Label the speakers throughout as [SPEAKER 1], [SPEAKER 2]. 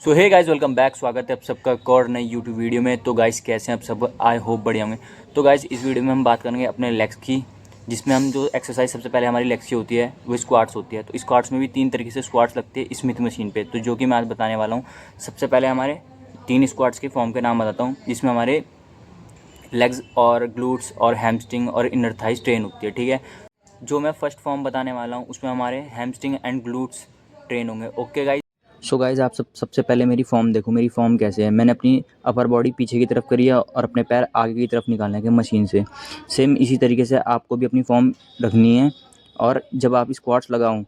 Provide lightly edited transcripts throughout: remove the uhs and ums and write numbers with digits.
[SPEAKER 1] सो hey guys, welcome back. स्वागत है आप सबका एक और नई यूट्यूब वीडियो में। तो गाइस कैसे हैं आप सब? आई होप बढ़िया होंगे। तो गाइस इस वीडियो में हम बात करेंगे अपने लेग्स की, जिसमें हम जो एक्सरसाइज सबसे पहले हमारी लेग्स की होती है वो स्क्वाट्स होती है। तो स्क्वाट्स में भी 3 तरीके से स्क्वाट्स लगते हैं स्मिथ मशीन पे, तो जो कि मैं आज बताने वाला हूँ। सबसे पहले हमारे 3 स्क्वाट्स के फॉर्म के नाम बताता हूँ, जिसमें हमारे लेग्स और ग्लूट्स और हैमस्ट्रिंग और इनर थाइस ट्रेन होती है। ठीक है, जो मैं फर्स्ट फॉर्म बताने वाला हूँ उसमें हमारे हैमस्ट्रिंग एंड ग्लूट्स ट्रेन होंगे। ओके गाइस, सो गाइज आप सबसे पहले मेरी फॉर्म देखो। मेरी फॉर्म कैसे है, मैंने अपनी अपर बॉडी पीछे की तरफ करी है और अपने पैर आगे की तरफ निकालने के मशीन से। सेम इसी तरीके से आपको भी अपनी फॉर्म रखनी है। और जब आप स्क्वाट्स लगाओ,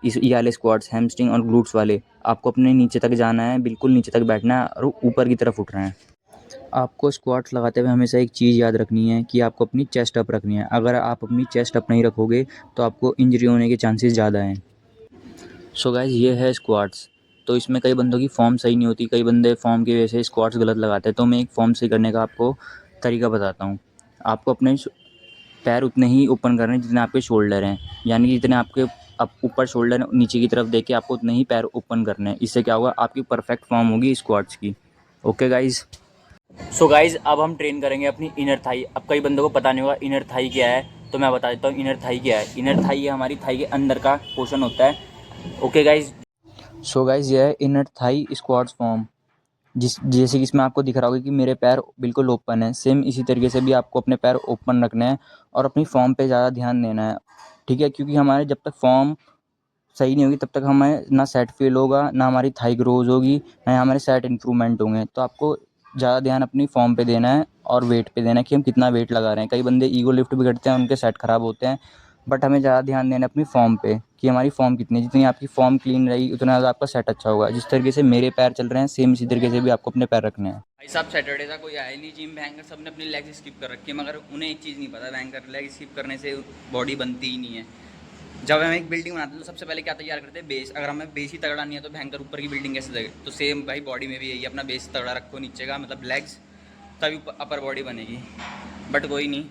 [SPEAKER 1] इस ये वाले स्क्वाट्स हैमस्ट्रिंग और ग्लूट्स वाले, आपको अपने नीचे तक जाना है, बिल्कुल नीचे तक बैठना है और ऊपर की तरफ उठना है। आपको स्क्वाट्स लगाते हुए हमेशा एक चीज़ याद रखनी है कि आपको अपनी चेस्ट अप रखनी है। अगर आप अपनी चेस्ट अप नहीं रखोगे तो आपको इंजरी होने के चांसेस ज़्यादा हैं। सो गाइज ये है स्क्वाट्स। तो इसमें कई बंदों की फॉर्म सही नहीं होती, कई बंदे फॉर्म की वजह से स्क्वाट्स गलत लगाते हैं। तो मैं एक फॉर्म सही करने का आपको तरीका बताता हूँ। आपको अपने पैर उतने ही ओपन करने हैं जितने आपके शोल्डर हैं, यानी कि जितने आपके अब ऊपर शोल्डर नीचे की तरफ देख के आपको उतने ही पैर ओपन करने हैं। इससे क्या होगा, आपकी परफेक्ट फॉर्म होगी स्क्वाट्स की। ओके गाइज, सो गाइज अब हम ट्रेन करेंगे अपनी इनर थाई। अब कई बंदों को पता नहीं होगा इनर थाई क्या है, तो मैं बता देता हूँ इनर थाई क्या है। इनर थाई ये हमारी थाई के अंदर का पोर्शन होता है। ओके गाइज, सो गाइज ये है इनर थाई स्क्वाट्स फॉर्म। जैसे कि इसमें आपको दिख रहा होगा कि मेरे पैर बिल्कुल ओपन है। सेम इसी तरीके से भी आपको अपने पैर ओपन रखने हैं और अपनी फॉर्म पे ज़्यादा ध्यान देना है। ठीक है, क्योंकि हमारे जब तक फॉर्म सही नहीं होगी तब तक हमें ना सेट फील होगा, ना हमारी थाई ग्रोज होगी, ना हमारे सेट इम्प्रूवमेंट होंगे। तो आपको ज़्यादा ध्यान अपनी फॉर्म पे देना है और वेट पे देना है कि हम कितना वेट लगा रहे हैं। कई बंदे ईगो लिफ्ट भी करते हैं, उनके सेट ख़राब होते हैं। बट हमें ज़्यादा ध्यान देना है अपनी फॉर्म पे कि हमारी फॉर्म कितनी है। जितनी आपकी फॉर्म क्लीन रही उतना ज़्यादा आपका सेट अच्छा होगा। जिस तरीके से मेरे पैर चल रहे हैं, सेम इसी तरीके से भी आपको अपने पैर रखने हैं।
[SPEAKER 2] भाई साहब सैटरडे था, कोई आया नहीं जिम। भयंकर सब ने अपनी लेग स्किप कर रखी है, मगर उन्हें एक चीज़ नहीं पता, भयंकर लेग स्किप करने से बॉडी बनती ही नहीं है। जब हम एक बिल्डिंग बनाते हैं तो सबसे पहले क्या तैयार करते हैं? बेस। अगर हमें बेस ही तगड़ा नहीं है तो भयंकर ऊपर की बिल्डिंग कैसे लगे? तो सेम भाई बॉडी में भी यही है, अपना बेस तगड़ा रखो नीचे का, मतलब लेग्स, तभी अपर बॉडी बनेगी। बट कोई नहीं,